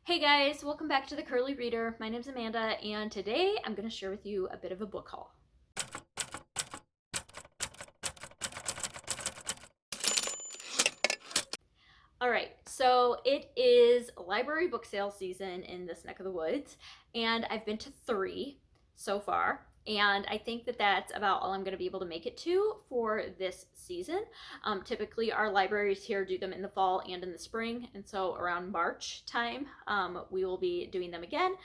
Hey guys, welcome back to the Curly Reader. My name's Amanda, and today I'm going to share with you a bit of a book haul. Alright, so it is library book sale season in this neck of the woods, and I've been to 3 so far, and I think that that's about all I'm going to be able to make it to for this season. Typically our libraries here do them in the fall and in the spring, and so around March time we will be doing them again.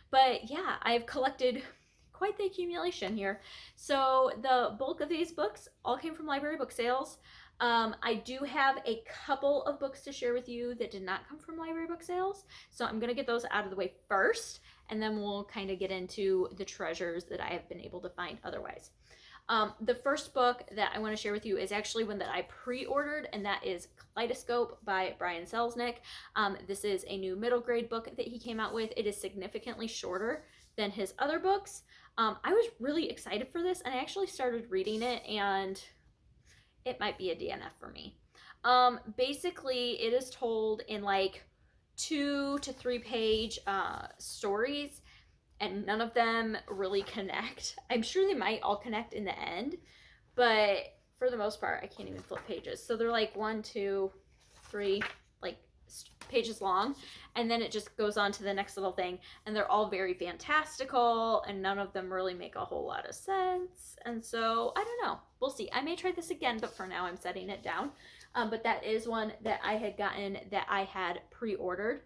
But yeah, I've collected quite the accumulation here. So the bulk of these books all came from library book sales. I do have a couple of books to share with you that did not come from library book sales, so I'm going to get those out of the way first, and then we'll kind of get into the treasures that I have been able to find otherwise. The first book that I want to share with you is actually one that I pre-ordered, and that is Kaleidoscope by Brian Selznick. This is a new middle grade book that he came out with. It is significantly shorter than his other books. I was really excited for this, and I actually started reading it, and it might be a DNF for me. Basically, it is told in like 2 to 3 page stories, and none of them really connect. I'm sure they might all connect in the end, but for the most part, I can't even flip pages. So they're like 1, 2, 3, like pages long, and then it just goes on to the next little thing, and they're all very fantastical, and none of them really make a whole lot of sense. And so I don't know, we'll see. I may try this again, but for now I'm setting it down. But that is one that I had gotten that I had pre-ordered.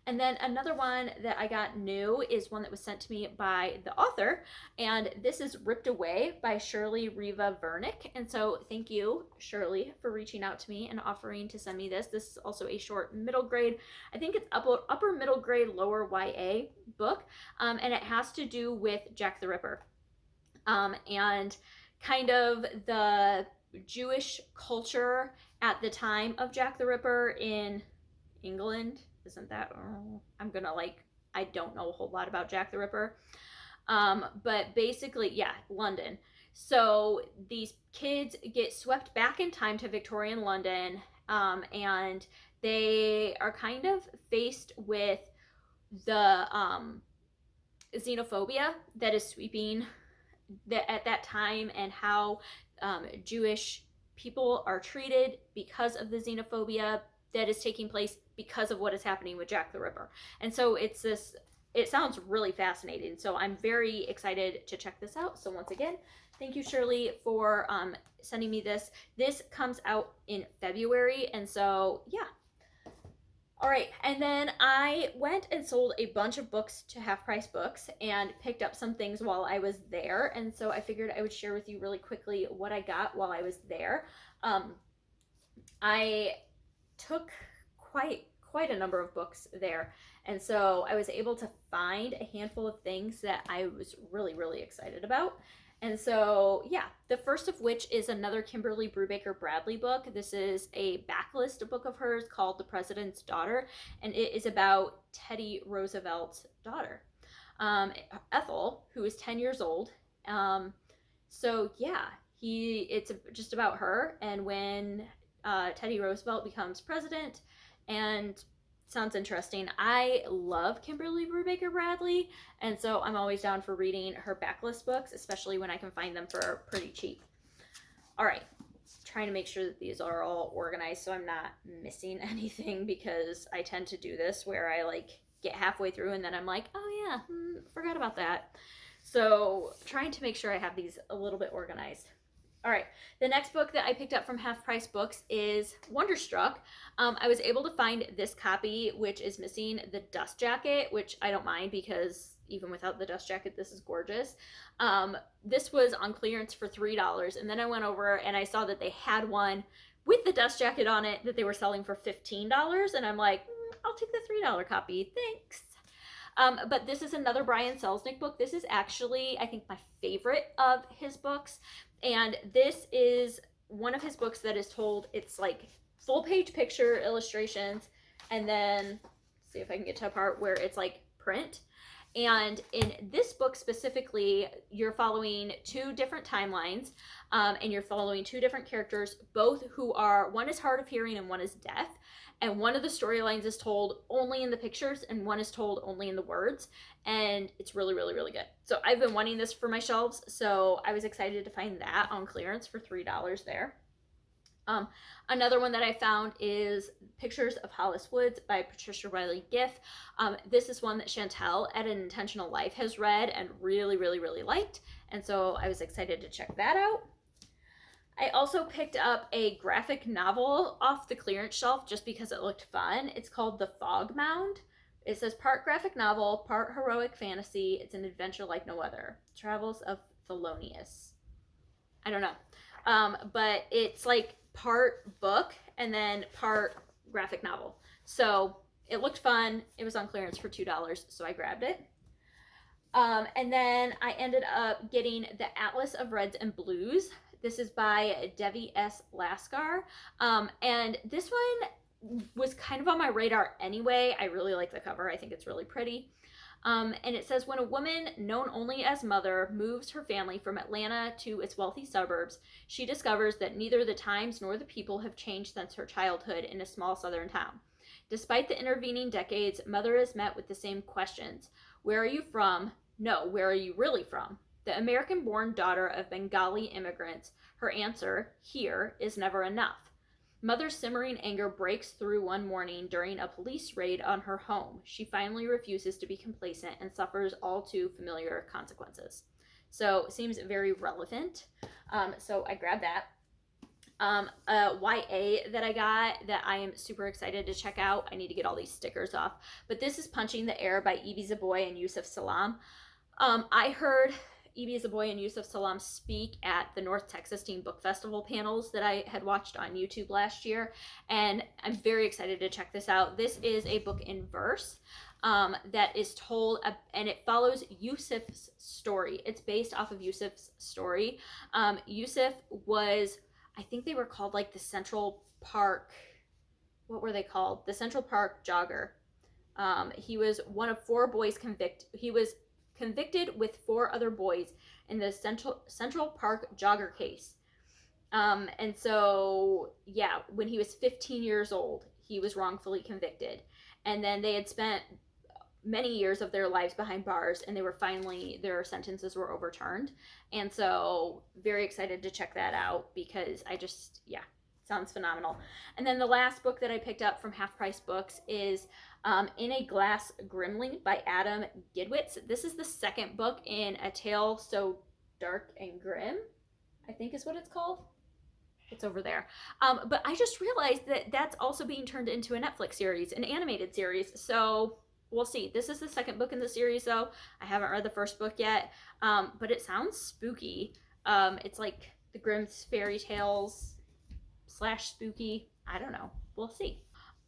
And then another one that I got new is one that was sent to me by the author, and this is Ripped Away by Shirley Riva Vernick. And so thank you, Shirley, for reaching out to me and offering to send me this. This is also a short middle grade, I think it's upper middle grade, lower YA book, and it has to do with Jack the Ripper, and kind of the Jewish culture at the time of Jack the Ripper in England. Isn't that, I'm gonna I don't know a whole lot about Jack the Ripper, but basically, yeah, London. So these kids get swept back in time to Victorian London, and they are kind of faced with the xenophobia that is sweeping at that time, and how Jewish people are treated because of the xenophobia that is taking place because of what is happening with Jack the Ripper. And so it sounds really fascinating. So I'm very excited to check this out. So once again, thank you, Shirley, for sending me this. This comes out in February, and so yeah. All right, and then I went and sold a bunch of books to Half Price Books and picked up some things while I was there, and so I figured I would share with you really quickly what I got while I was there. I took quite a number of books there, and so I was able to find a handful of things that I was really excited about. And so yeah, the first of which is another Kimberly Brubaker Bradley book. This is a backlist book of hers called The President's Daughter, and it is about Teddy Roosevelt's daughter, Ethel, who is 10 years old. So yeah, it's just about her, and when Teddy Roosevelt becomes president. And sounds interesting. I love Kimberly Brubaker Bradley, and so I'm always down for reading her backlist books, especially when I can find them for pretty cheap. All right, trying to make sure that these are all organized so I'm not missing anything, because I tend to do this where I get halfway through and then I'm like, oh yeah, forgot about that. So trying to make sure I have these a little bit organized. All right, the next book that I picked up from Half Price Books is Wonderstruck. I was able to find this copy, which is missing the dust jacket, which I don't mind, because even without the dust jacket, this is gorgeous. This was on clearance for $3, and then I went over and I saw that they had one with the dust jacket on it that they were selling for $15, and I'm like, I'll take the $3 copy, thanks. But this is another Brian Selznick book. This is actually, I think, my favorite of his books. And this is one of his books that is told, it's like full page picture illustrations, and then see if I can get to a part where it's like print. And in this book specifically, you're following 2 different timelines, and you're following 2 different characters, both who are, one is hard of hearing and one is deaf. and one of the storylines is told only in the pictures and one is told only in the words, and it's really, really, really good. So I've been wanting this for my shelves, so I was excited to find that on clearance for $3 there. Another one that I found is Pictures of Hollis Woods by Patricia Riley Giff. This is one that Chantel at An Intentional Life has read and really, really, really liked, and so I was excited to check that out. I also picked up a graphic novel off the clearance shelf just because it looked fun. It's called The Fog Mound. It says part graphic novel, part heroic fantasy. It's an adventure like no other. Travels of Thelonious. I don't know. But it's like part book and then part graphic novel. So it looked fun. It was on clearance for $2, so I grabbed it. And then I ended up getting The Atlas of Reds and Blues. This is by Devi S. Laskar. And this one was kind of on my radar anyway. I really like the cover. I think it's really pretty. And it says, when a woman known only as Mother moves her family from Atlanta to its wealthy suburbs, she discovers that neither the times nor the people have changed since her childhood in a small southern town. Despite the intervening decades, Mother is met with the same questions. Where are you from? No, where are you really from? The American-born daughter of Bengali immigrants, her answer, here, is never enough. Mother's simmering anger breaks through one morning during a police raid on her home. She finally refuses to be complacent and suffers all too familiar consequences. So it seems very relevant. So I grabbed that. YA that I got that I am super excited to check out. I need to get all these stickers off. But this is Punching the Air by Evie Zaboy and Yusuf Salam. I heard Evie Zaboy and Yusuf Salam speak at the North Texas Teen Book Festival panels that I had watched on YouTube last year, and I'm very excited to check this out. This is a book in verse that is told, and it follows Yusuf's story. It's based off of Yusuf's story. Yusuf was, I think they were called like the Central Park, what were they called? The Central Park Jogger. He was one of 4 boys convicted with 4 other boys in the Central Park Jogger case. And so, yeah, when he was 15 years old, he was wrongfully convicted. And then they had spent many years of their lives behind bars, and they were finally, their sentences were overturned. And so, very excited to check that out because I just, yeah, sounds phenomenal. And then the last book that I picked up from Half Price Books is In a Glass Gremlin by Adam Gidwitz. This is the second book in A Tale So Dark and Grim, I think is what it's called. It's over there. But I just realized that that's also being turned into a Netflix series, an animated series. So we'll see. This is the second book in the series, though. I haven't read the first book yet, but it sounds spooky. It's like the Grimm's fairy tales / spooky. I don't know. We'll see.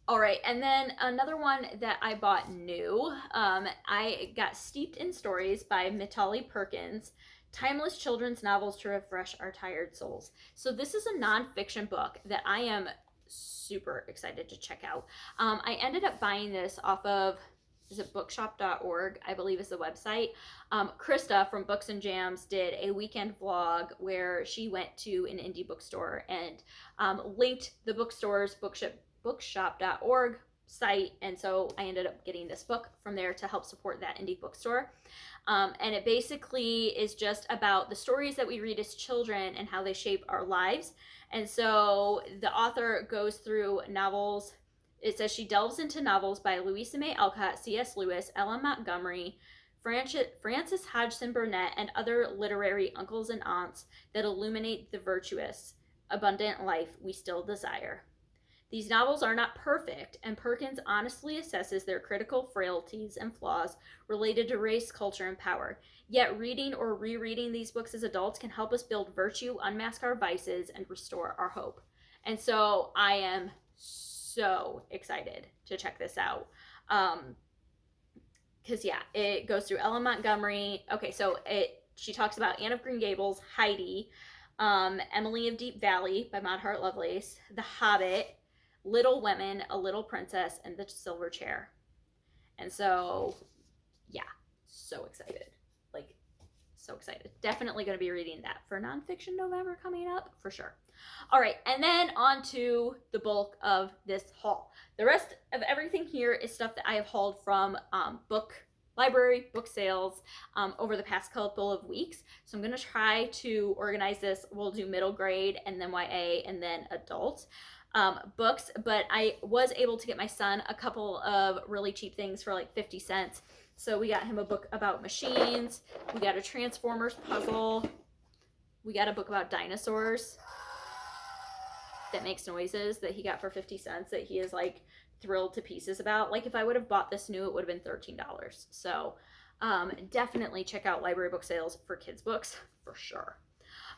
All right, and then another one that I bought new, I got Steeped in Stories by Mitali Perkins, Timeless Children's Novels to Refresh Our Tired Souls. So this is a nonfiction book that I am super excited to check out. I ended up buying this off of, is it bookshop.org, I believe is the website. Krista from Books and Jams did a weekend vlog where she went to an indie bookstore and linked the bookstore's bookshop.org site, and so I ended up getting this book from there to help support that indie bookstore. And it basically is just about the stories that we read as children and how they shape our lives. And so the author goes through novels. It says she delves into novels by Louisa May Alcott, C.S. Lewis, Ellen Montgomery, Frances Hodgson Burnett, and other literary uncles and aunts that illuminate the virtuous, abundant life we still desire. These novels are not perfect, and Perkins honestly assesses their critical frailties and flaws related to race, culture, and power. Yet reading or rereading these books as adults can help us build virtue, unmask our vices, and restore our hope. And so I am so excited to check this out. Because, yeah, it goes through Ellen Montgomery. Okay, so she talks about Anne of Green Gables, Heidi, Emily of Deep Valley by Maud Hart Lovelace, The Hobbit, Little Women, A Little Princess, and The Silver Chair. And so, yeah, so excited. Like, so excited. Definitely going to be reading that for Nonfiction November coming up, for sure. All right, and then on to the bulk of this haul. The rest of everything here is stuff that I have hauled from library book sales over the past couple of weeks. So I'm going to try to organize this. We'll do middle grade and then YA and then adult books, but I was able to get my son a couple of really cheap things for like 50 cents. So we got him a book about machines, we got a Transformers puzzle, we got a book about dinosaurs that makes noises that he got for 50 cents that he is like thrilled to pieces about. Like if I would have bought this new, it would have been $13. So definitely check out library book sales for kids books for sure.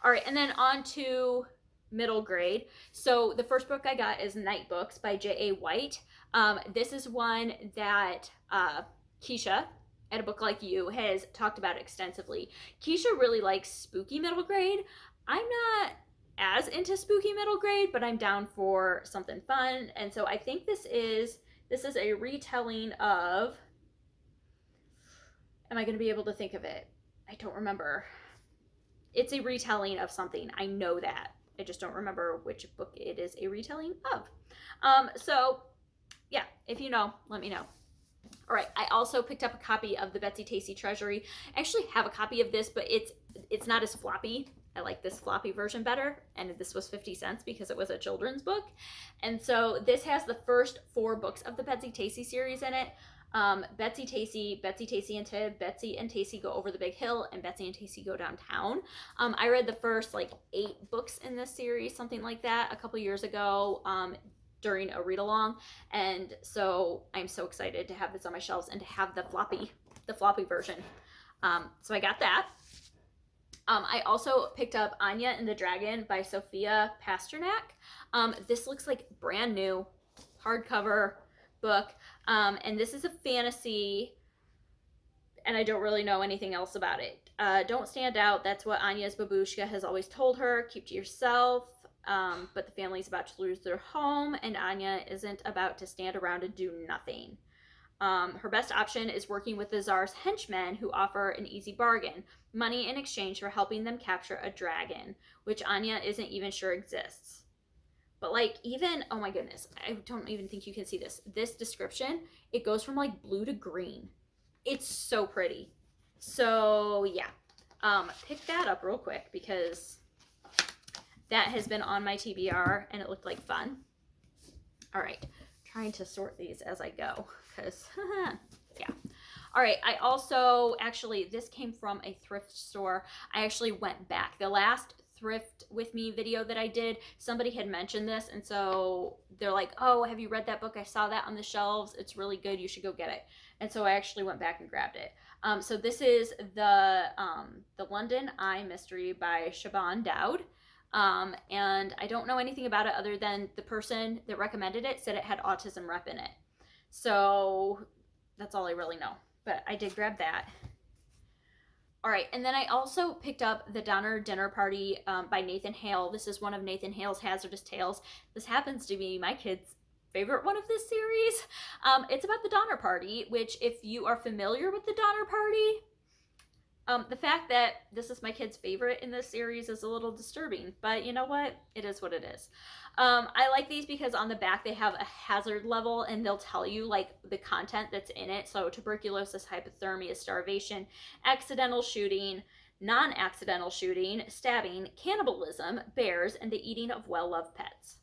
All right, and then on to middle grade. So the first book I got is Night Books by J.A. White. This is one that Keisha at A Book Like You has talked about extensively. Keisha really likes spooky middle grade. I'm not as into spooky middle grade, but I'm down for something fun. And so I think this is a retelling of, am I going to be able to think of it? I don't remember. It's a retelling of something. I know that. I just don't remember which book it is a retelling of. So yeah, if you know, let me know. All right, I also picked up a copy of the Betsy Tacy Treasury. I actually have a copy of this, but it's not as floppy. I like this floppy version better, and this was 50 cents because it was a children's book. And so this has the first 4 books of the Betsy Tacy series in it. Betsy Tacy, Betsy Tacy and Tib, Betsy and Tacy Go Over the Big Hill, and Betsy and Tacy Go Downtown. I read the first like 8 books in this series, something like that, a couple years ago during a read-along. And so I'm so excited to have this on my shelves and to have the floppy version. So I got that. I also picked up Anya and the Dragon by Sophia Pasternak. This looks like brand new hardcover book. And this is a fantasy, and I don't really know anything else about it. Don't stand out. That's what Anya's babushka has always told her. Keep to yourself. But the family's about to lose their home, and Anya isn't about to stand around and do nothing. Her best option is working with the Tsar's henchmen, who offer an easy bargain, money in exchange for helping them capture a dragon, which Anya isn't even sure exists. But like even, oh my goodness, I don't even think you can see this. This description, it goes from like blue to green. It's so pretty. So yeah, pick that up real quick because that has been on my TBR and it looked like fun. All right, trying to sort these as I go because yeah. All right, I also actually, this came from a thrift store. I actually went back. The last thrift with me video that I did, somebody had mentioned this, and so they're like, oh, have you read that book? I saw that on the shelves. It's really good. You should go get it. And so I actually went back and grabbed it. So this is the London Eye Mystery by Siobhan Dowd. And I don't know anything about it other than the person that recommended it said it had autism rep in it. So that's all I really know. But I did grab that. All right, and then I also picked up The Donner Dinner Party by Nathan Hale. This is one of Nathan Hale's Hazardous Tales. This happens to be my kid's favorite one of this series. It's about the Donner Party, which if you are familiar with the Donner Party, the fact that this is my kid's favorite in this series is a little disturbing, but you know what? It is what it is. I like these because on the back they have a hazard level and they'll tell you like the content that's in it. So tuberculosis, hypothermia, starvation, accidental shooting, non-accidental shooting, stabbing, cannibalism, bears, and the eating of well-loved pets.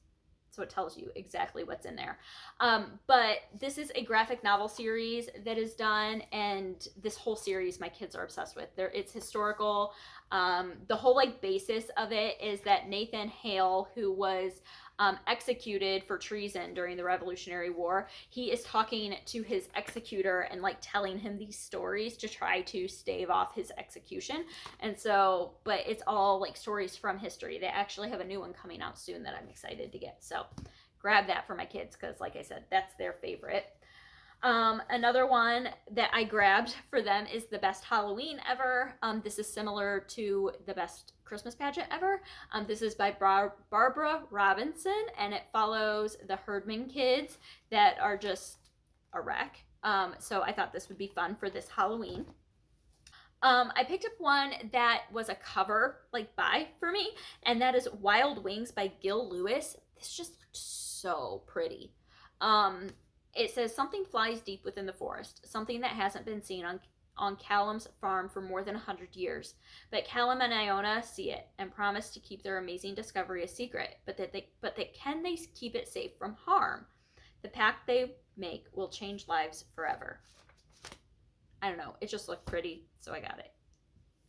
So it tells you exactly what's in there. But this is a graphic novel series that is done, and this whole series my kids are obsessed with. It's historical. The whole like basis of it is that Nathan Hale, who was executed for treason during the Revolutionary War, he is talking to his executor and like telling him these stories to try to stave off his execution. And so, but it's all like stories from history. They actually have a new one coming out soon that I'm excited to get. So grab that for my kids because like I said, that's their favorite. Another one that I grabbed for them is The Best Halloween Ever. This is similar to The Best Christmas Pageant Ever. This is by Barbara Robinson, and it follows the Herdman kids that are just a wreck. So I thought this would be fun for this Halloween. I picked up one that was a cover, like, buy for me, and that is Wild Wings by Gil Lewis. This just looked so pretty. It says, something flies deep within the forest, something that hasn't been seen on Callum's farm for more than 100 years. But Callum and Iona see it and promise to keep their amazing discovery a secret, but can they keep it safe from harm? The pact they make will change lives forever. I don't know. It just looked pretty, so I got it.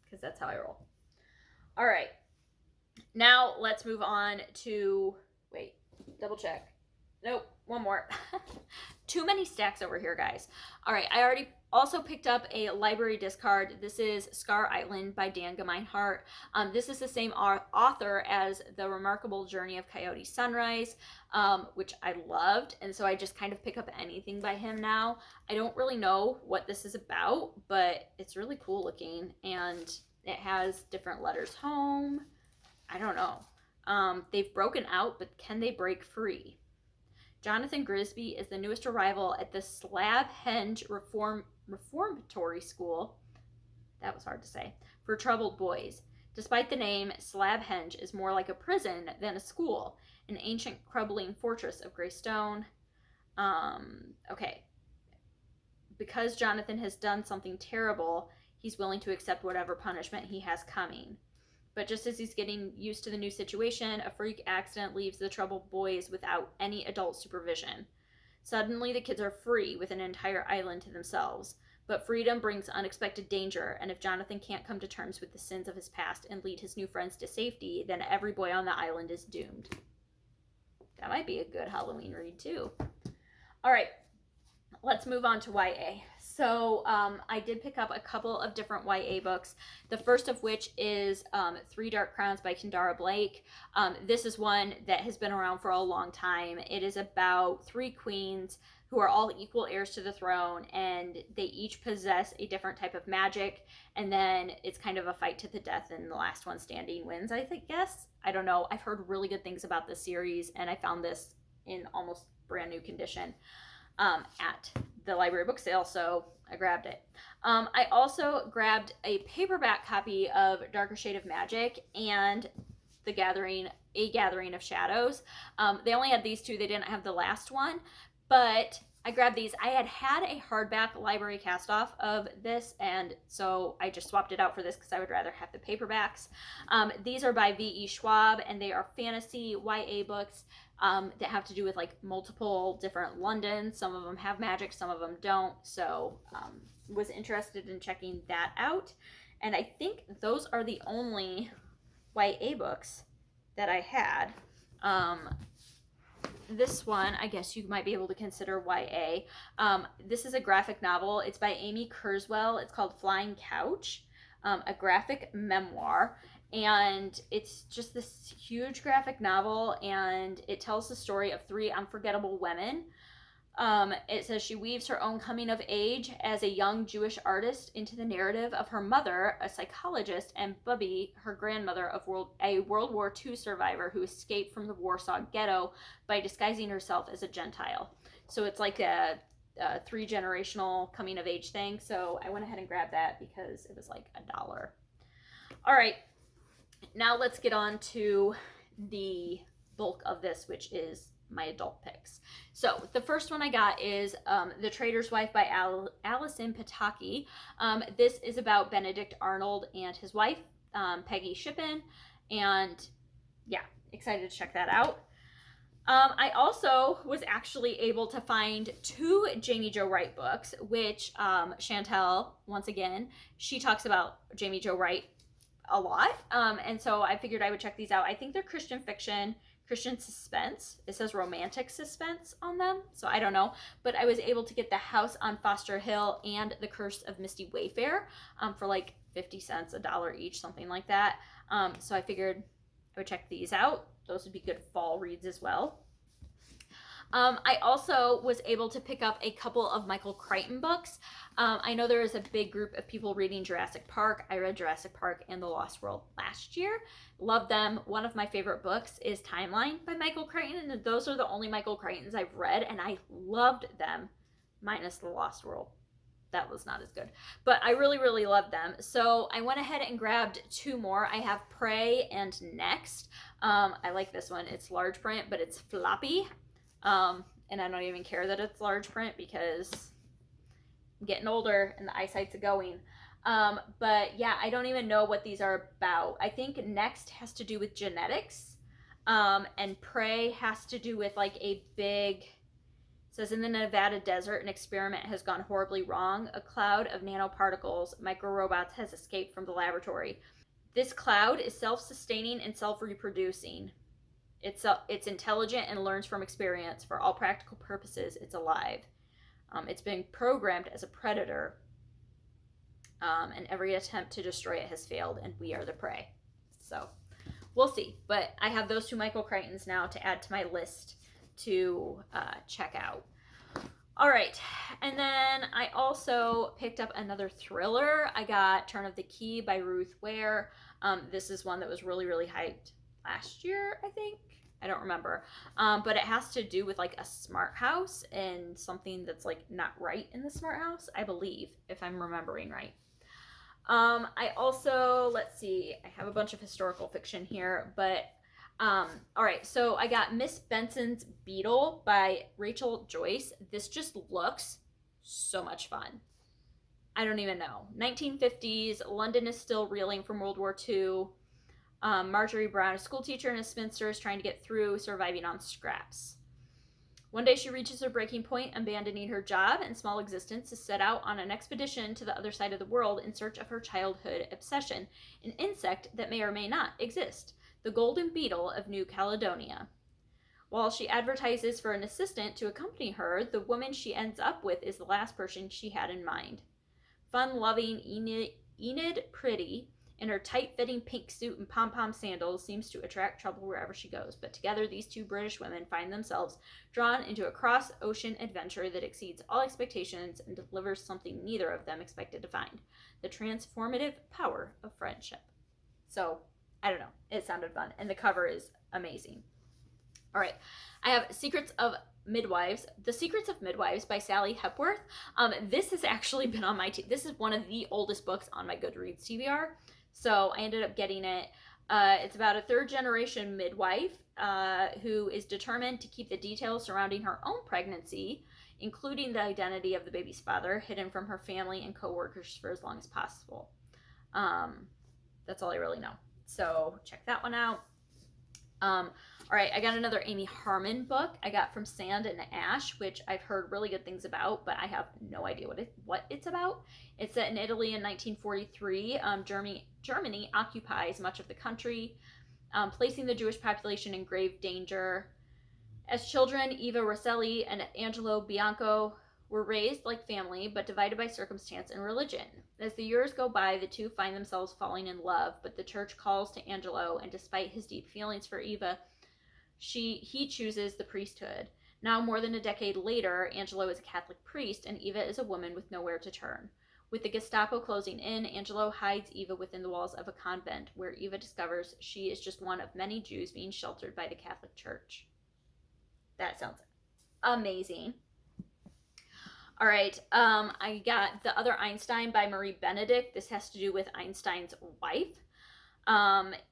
Because that's how I roll. All right. Now let's move on to... Wait. Double check. Nope. One more. Too many stacks over here, guys. All right. I already also picked up a library discard. This is Scar Island by Dan Gemeinhart. This is the same author as The Remarkable Journey of Coyote Sunrise, which I loved. And so I just kind of pick up anything by him now. I don't really know what this is about, but it's really cool looking. And it has different letters home. I don't know. They've broken out, but can they break free? Jonathan Grisby is the newest arrival at the Slabhenge Reformatory School, that was hard to say, for troubled boys. Despite the name, Slabhenge is more like a prison than a school, an ancient crumbling fortress of gray stone. Okay. Because Jonathan has done something terrible, he's willing to accept whatever punishment he has coming. But just as he's getting used to the new situation, a freak accident leaves the troubled boys without any adult supervision. Suddenly, the kids are free with an entire island to themselves. But freedom brings unexpected danger, and if Jonathan can't come to terms with the sins of his past and lead his new friends to safety, then every boy on the island is doomed. That might be a good Halloween read, too. All right, let's move on to YA. So I did pick up a couple of different YA books. The first of which is Three Dark Crowns by Kendara Blake. This is one that has been around for a long time. It is about three queens who are all equal heirs to the throne, and they each possess a different type of magic, and then it's kind of a fight to the death, and the last one standing wins, I guess. I don't know. I've heard really good things about this series, and I found this in almost brand new condition at the library book sale, so I grabbed it. I also grabbed a paperback copy of Darker Shade of Magic and A Gathering of Shadows. They only had these two. They didn't have the last one, but I grabbed these. I had a hardback library cast-off of this, and so I just swapped it out for this because I would rather have the paperbacks. These are by V.E. Schwab, and they are fantasy YA books that have to do with like multiple different Londons. Some of them have magic, some of them don't. So was interested in checking that out. And I think those are the only YA books that I had. This one, I guess you might be able to consider YA. This is a graphic novel. It's by Amy Kurzweil. It's called Flying Couch, a graphic memoir. And it's just this huge graphic novel, and it tells the story of three unforgettable women. It says she weaves her own coming of age as a young Jewish artist into the narrative of her mother, a psychologist, and Bubby, her grandmother, a World War II survivor who escaped from the Warsaw Ghetto by disguising herself as a Gentile. So it's like a three-generational coming of age thing. So I went ahead and grabbed that because it was like $1. All right. Now let's get on to the bulk of this, which is my adult picks. So the first one I got is The Trader's Wife by Alison Pataki. This is about Benedict Arnold and his wife, Peggy Shippen, and yeah, excited to check that out. I also was actually able to find 2 Jamie Jo Wright books, which Chantel, once again, she talks about Jamie Jo Wright a lot, and so I figured I would check these out. I think they're Christian fiction, Christian suspense. It says romantic suspense on them, so I don't know, but I was able to get The House on Foster Hill and The Curse of Misty Wayfair for like 50 cents, $1 each, something like that. So I figured I would check these out. Those would be good fall reads as well. I also was able to pick up a couple of Michael Crichton books. I know there is a big group of people reading Jurassic Park. I read Jurassic Park and The Lost World last year. Love them. One of my favorite books is Timeline by Michael Crichton, and those are the only Michael Crichtons I've read, and I loved them, minus The Lost World. that was not as good. But I really, really love them. So I went ahead and grabbed 2 more. I have Pray and Next. I like this one. It's large print, but it's floppy. And I don't even care that it's large print because I'm getting older and the eyesight's going. But yeah, I don't even know what these are about. I think Next has to do with genetics. And Pray has to do with like a big... It says, in the Nevada desert, an experiment has gone horribly wrong. A cloud of nanoparticles, microrobots, has escaped from the laboratory. This cloud is self-sustaining and self-reproducing. It's intelligent and learns from experience. For all practical purposes, it's alive. It's been programmed as a predator, and every attempt to destroy it has failed, and we are the prey. So we'll see. But I have those 2 Michael Crichtons now to add to my list to check out. All right, and then I also picked up another thriller. I got Turn of the Key by Ruth Ware. This is one that was really, really hyped last year, I think. I don't remember. But it has to do with like a smart house and something that's like not right in the smart house, I believe, if I'm remembering right. I also, let's see, I have a bunch of historical fiction here, but all right, so I got Miss Benson's Beetle by Rachel Joyce. This just looks so much fun. I don't even know. 1950s, London is still reeling from World War II. Marjorie Brown, a school teacher and a spinster, is trying to get through, surviving on scraps. One day she reaches her breaking point, abandoning her job and small existence to set out on an expedition to the other side of the world in search of her childhood obsession, an insect that may or may not exist. The golden beetle of New Caledonia. While she advertises for an assistant to accompany her, the woman she ends up with is the last person she had in mind. Fun-loving Enid Pretty, in her tight-fitting pink suit and pom-pom sandals, seems to attract trouble wherever she goes. But together, these 2 British women find themselves drawn into a cross-ocean adventure that exceeds all expectations and delivers something neither of them expected to find: the transformative power of friendship. So, I don't know. It sounded fun. And the cover is amazing. All right. I have Secrets of Midwives. The Secrets of Midwives by Sally Hepworth. This has actually been on my... This is one of the oldest books on my Goodreads TBR. So I ended up getting it. It's about a 3rd-generation midwife who is determined to keep the details surrounding her own pregnancy, including the identity of the baby's father, hidden from her family and co-workers for as long as possible. That's all I really know. So check that one out. All right, I got another Amy Harmon book. I got From Sand and Ash, which I've heard really good things about, but I have no idea what it's about. It's set in Italy in 1943. Germany occupies much of the country, placing the Jewish population in grave danger. As children, Eva Rosselli and Angelo Bianco were raised like family, but divided by circumstance and religion. As the years go by, the 2 find themselves falling in love, but the church calls to Angelo, and despite his deep feelings for Eva, he chooses the priesthood. Now, more than a decade later, Angelo is a Catholic priest, and Eva is a woman with nowhere to turn. With the Gestapo closing in, Angelo hides Eva within the walls of a convent, where Eva discovers she is just one of many Jews being sheltered by the Catholic Church. That sounds amazing. All right, I got The Other Einstein by Marie Benedict. This has to do with Einstein's wife.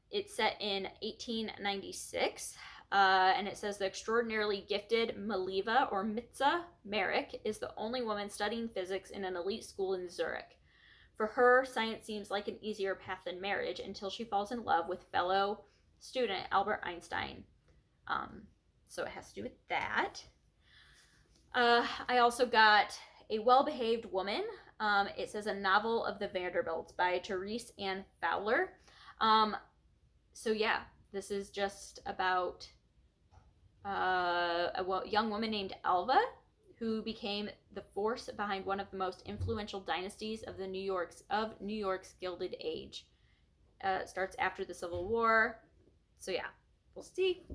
It's set in 1896, and it says the extraordinarily gifted Maliva, or Mitza Merrick, is the only woman studying physics in an elite school in Zurich. For her, science seems like an easier path than marriage until she falls in love with fellow student Albert Einstein. So it has to do with that. I also got A Wellbehaved Woman. It says a novel of the Vanderbilts by Therese Ann Fowler. So yeah, this is just about a young woman named Alva who became the force behind one of the most influential dynasties of New York's Gilded Age. It starts after the Civil War. So yeah, we'll see.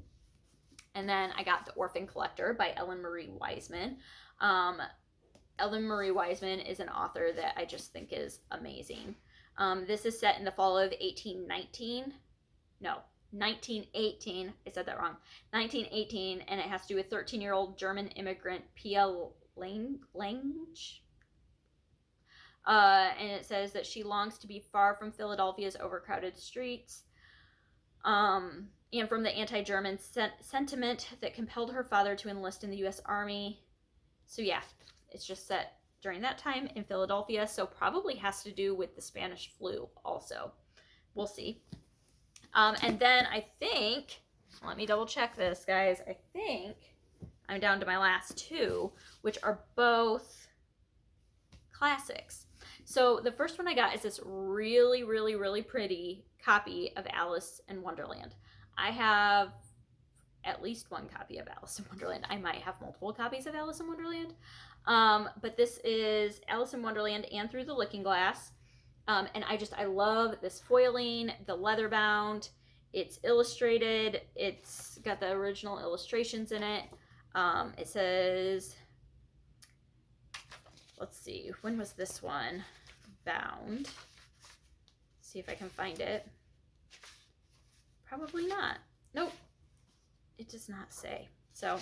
And then I got The Orphan Collector by Ellen Marie Wiseman. Ellen Marie Wiseman is an author that I just think is amazing. This is set in the fall of 1918. I said that wrong. 1918, and it has to do with 13-year-old German immigrant Pia Lange. And it says that she longs to be far from Philadelphia's overcrowded streets, and from the anti-German sentiment that compelled her father to enlist in the U.S. Army. So yeah, it's just set during that time in Philadelphia, so probably has to do with the Spanish flu also. We'll see. And then I think, let me double check this, guys. I think I'm down to my last two, which are both classics. So the first one I got is this really, really, really pretty copy of Alice in Wonderland. I have at least one copy of Alice in Wonderland. I might have multiple copies of Alice in Wonderland. But this is Alice in Wonderland and Through the Looking Glass. And I love this foiling, the leather bound. It's illustrated. It's got the original illustrations in it. It says, let's see, when was this one bound? See if I can find it. Probably not. Nope. It does not say. So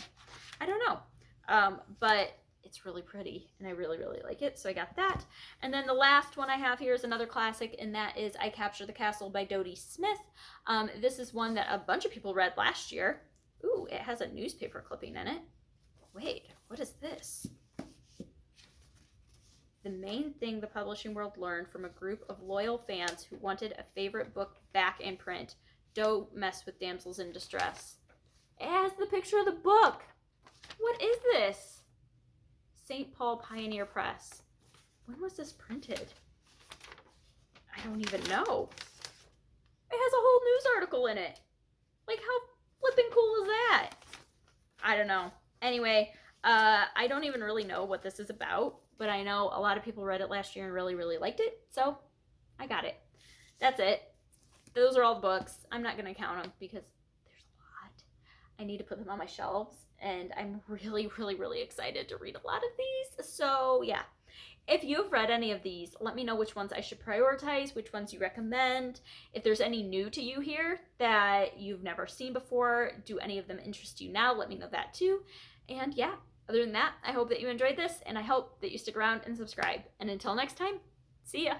I don't know. But it's really pretty and I really, really like it. So I got that. And then the last one I have here is another classic, and that is I Capture the Castle by Dodie Smith. This is one that a bunch of people read last year. Ooh, it has a newspaper clipping in it. Wait, what is this? The main thing the publishing world learned from a group of loyal fans who wanted a favorite book back in print. Don't mess with damsels in distress. It has the picture of the book. What is this? St. Paul Pioneer Press. When was this printed? I don't even know. It has a whole news article in it. Like, how flippin' cool is that? I don't know. Anyway, I don't even really know what this is about, but I know a lot of people read it last year and really, really liked it, so I got it. That's it. Those are all the books. I'm not going to count them because there's a lot. I need to put them on my shelves, and I'm really, really, really excited to read a lot of these. So yeah, if you've read any of these, let me know which ones I should prioritize, which ones you recommend. If there's any new to you here that you've never seen before, do any of them interest you now? Let me know that too. And yeah, other than that, I hope that you enjoyed this, and I hope that you stick around and subscribe. And until next time, see ya.